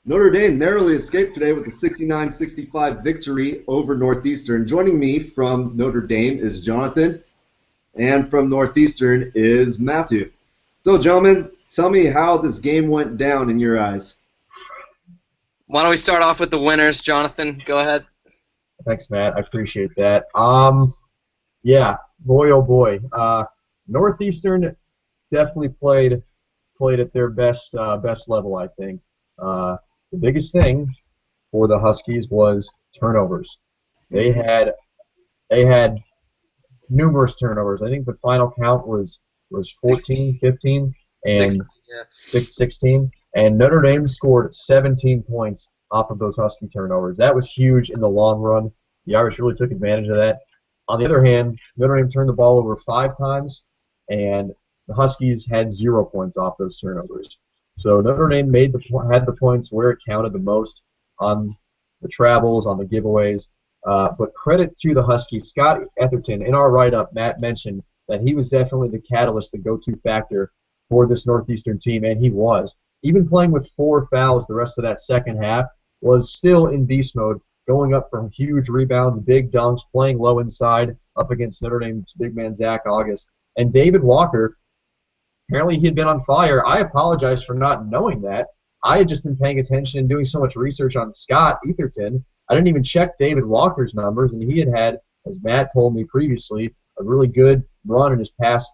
Notre Dame narrowly escaped today with a 69-65 victory over Northeastern. Joining me from Notre Dame is Jonathan, and from Northeastern is Matthew. So, gentlemen, tell me how this game went down in your eyes. Why don't we start off with the winners, Jonathan? Go ahead. Thanks, Matt. I appreciate that. Yeah, boy, oh boy. Northeastern definitely played at their best level, I think. The biggest thing for the Huskies was turnovers. They had numerous turnovers. I think the final count was 14, 15, and 16. And Notre Dame scored 17 points off of those Husky turnovers. That was huge in the long run. The Irish really took advantage of that. On the other hand, Notre Dame turned the ball over 5 times, and the Huskies had 0 points off those turnovers. So Notre Dame had the points where it counted the most on the travels, on the giveaways. But credit to the Huskies. Scott Etherton, in our write-up, Matt mentioned that he was definitely the catalyst, the go-to factor for this Northeastern team, and he was. Even playing with 4 fouls the rest of that second half was still in beast mode, going up from huge rebounds, big dunks, playing low inside up against Notre Dame's big man Zach August. And David Walker, apparently he had been on fire. I apologize for not knowing that. I had just been paying attention and doing so much research on Scott Etherton. I didn't even check David Walker's numbers, and he had, as Matt told me previously, a really good run in his past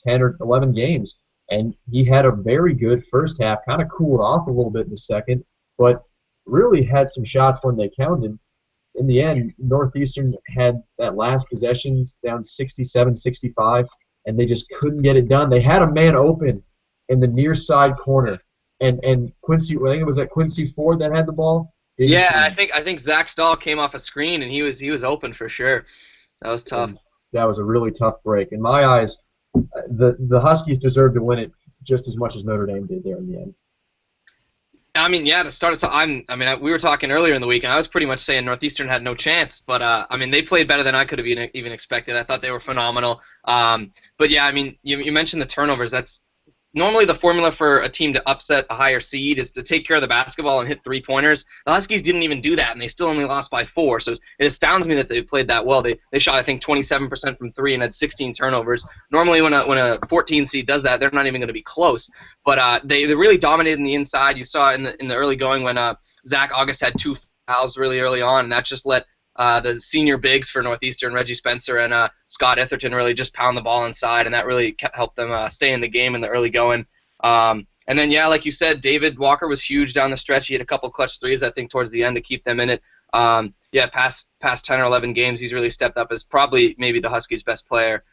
10 or 11 games. And he had a very good first half, kind of cooled off a little bit in the second, but really had some shots when they counted. In the end, Northeastern had that last possession down 67-65, and they just couldn't get it done. They had a man open in the near side corner, and Quincy, I think it was that Quincy Ford that had the ball. Yeah, I think Zach Stahl came off a screen, and he was open for sure. That was tough. And that was a really tough break. In my eyes, the Huskies deserved to win it just as much as Notre Dame did there in the end. I mean, yeah, to start us off, we were talking earlier in the week, and I was pretty much saying Northeastern had no chance, but, they played better than I could have even expected. I thought they were phenomenal. But, yeah, you mentioned the turnovers. That's normally the formula for a team to upset a higher seed is to take care of the basketball and hit 3-pointers. The Huskies didn't even do that, and they still only lost by 4. So it astounds me that they played that well. They shot, I think, 27% from 3 and had 16 turnovers. Normally when a 14 seed does that, they're not even going to be close. But they really dominated in the inside. You saw in the early going when Zach August had 2 fouls really early on, and that just let the senior bigs for Northeastern, Reggie Spencer and Scott Etherton, really just pound the ball inside, and that really helped them stay in the game in the early going. And then, yeah, like you said, David Walker was huge down the stretch. He had a couple clutch threes, I think, towards the end to keep them in it. Past 10 or 11 games, he's really stepped up as probably maybe the Huskies' best player.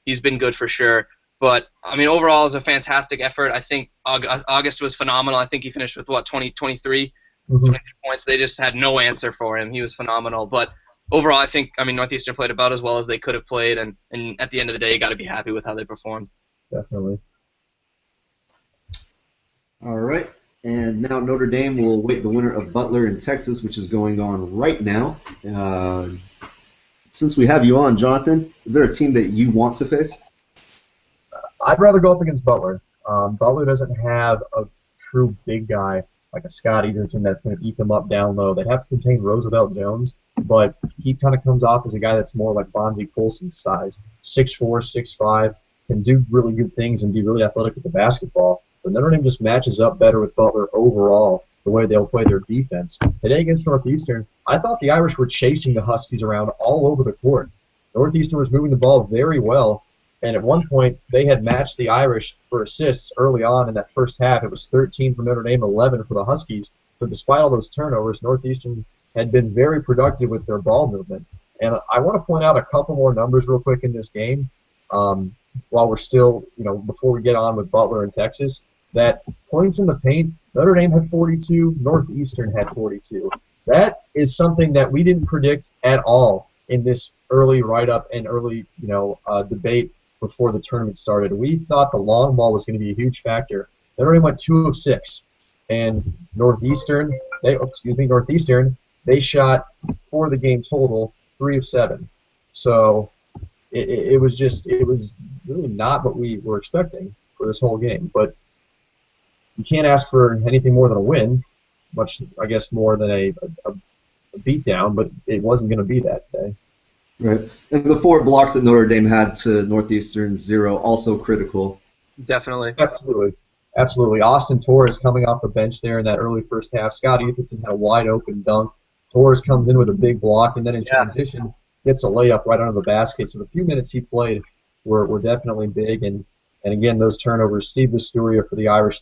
He's been good for sure. But, overall, it was a fantastic effort. I think August was phenomenal. I think he finished with, 23 points. They just had no answer for him. He was phenomenal. But overall, I think, Northeastern played about as well as they could have played, and at the end of the day, you got to be happy with how they performed. Definitely. All right, and now Notre Dame will await the winner of Butler in Texas, which is going on right now. Since we have you on, Jonathan, is there a team that you want to face? I'd rather go up against Butler. Butler doesn't have a true big guy like a Scott Etherton that's going to eat them up down low. They'd have to contain Roosevelt Jones, but he kind of comes off as a guy that's more like Bonzi Colson's size, 6'4", 6'5", can do really good things and be really athletic with the basketball. But Notre Dame just matches up better with Butler overall, the way they'll play their defense. Today against Northeastern, I thought the Irish were chasing the Huskies around all over the court. Northeastern was moving the ball very well, and at one point they had matched the Irish for assists early on in that first half. It was 13 for Notre Dame, 11 for the Huskies. So despite all those turnovers, Northeastern had been very productive with their ball movement. And I want to point out a couple more numbers real quick in this game while we're still, before we get on with Butler and Texas. That points in the paint, Notre Dame had 42, Northeastern had 42. That is something that we didn't predict at all in this early write-up and early, debate before the tournament started. We thought the long ball was going to be a huge factor. Notre Dame went 2 of 6, and Northeastern, they shot for the game total 3 of 7. So it was really not what we were expecting for this whole game. But you can't ask for anything more than a win. much I guess more than a beatdown, but it wasn't going to be that today. Right. And the 4 blocks that Notre Dame had to Northeastern 0, also critical. Definitely. Absolutely. Austin Torres coming off the bench there in that early first half. Scott Etherton had a wide open dunk. Torres comes in with a big block, and then in transition gets a layup right under the basket. So the few minutes he played were definitely big. And again, those turnovers. Steve Vistoria for the Irish,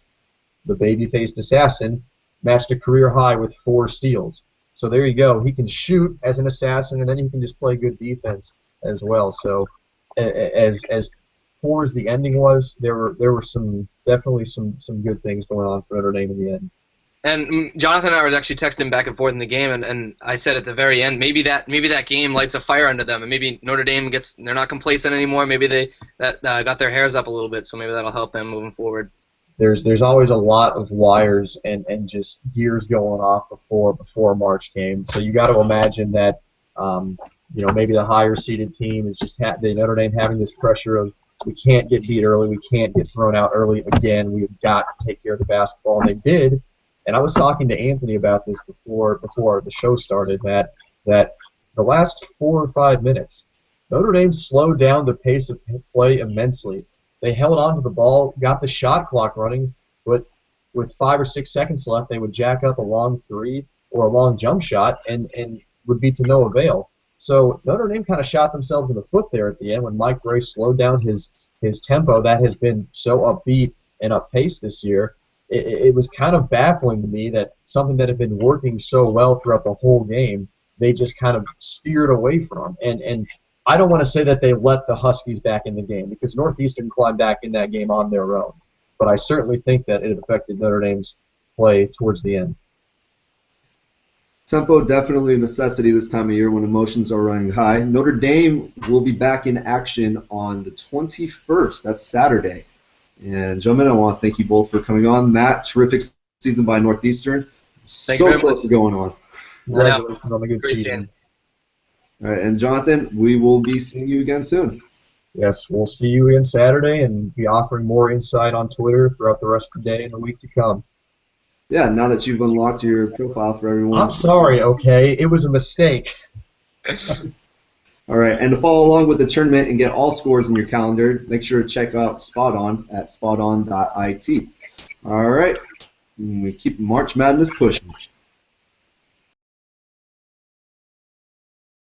the baby-faced assassin, matched a career high with 4 steals. So there you go. He can shoot as an assassin, and then he can just play good defense as well. So as poor as the ending was, there were definitely some good things going on for Notre Dame in the end. And Jonathan and I were actually texting back and forth in the game, and I said at the very end, maybe that game lights a fire under them, and maybe Notre Dame they're not complacent anymore. Maybe they got their hairs up a little bit, so maybe that'll help them moving forward. There's always a lot of wires and just gears going off before a March game. So you got to imagine that maybe the higher seeded team is just the Notre Dame having this pressure of, we can't get beat early, we can't get thrown out early again. We've got to take care of the basketball, and they did. And I was talking to Anthony about this before the show started, that the last 4 or 5 minutes, Notre Dame slowed down the pace of play immensely. They held on to the ball, got the shot clock running, but with 5 or 6 seconds left, they would jack up a long 3 or a long jump shot and would be to no avail. So Notre Dame kind of shot themselves in the foot there at the end when Mike Gray slowed down his tempo that has been so upbeat and up-paced this year. It was kind of baffling to me that something that had been working so well throughout the whole game, they just kind of steered away from. And I don't want to say that they let the Huskies back in the game, because Northeastern climbed back in that game on their own. But I certainly think that it affected Notre Dame's play towards the end. Tempo definitely a necessity this time of year when emotions are running high. Notre Dame will be back in action on the 21st. That's Saturday. And gentlemen, I want to thank you both for coming on. Matt, terrific season by Northeastern. Thank you so close to going on. Congratulations on the good season. All right, and Jonathan, we will be seeing you again soon. Yes, we'll see you again Saturday and be offering more insight on Twitter throughout the rest of the day and the week to come. Yeah, now that you've unlocked your profile for everyone. I'm sorry, okay? It was a mistake. All right, and to follow along with the tournament and get all scores in your calendar, make sure to check out Spot On at spoton.it. All right, we keep March Madness pushing.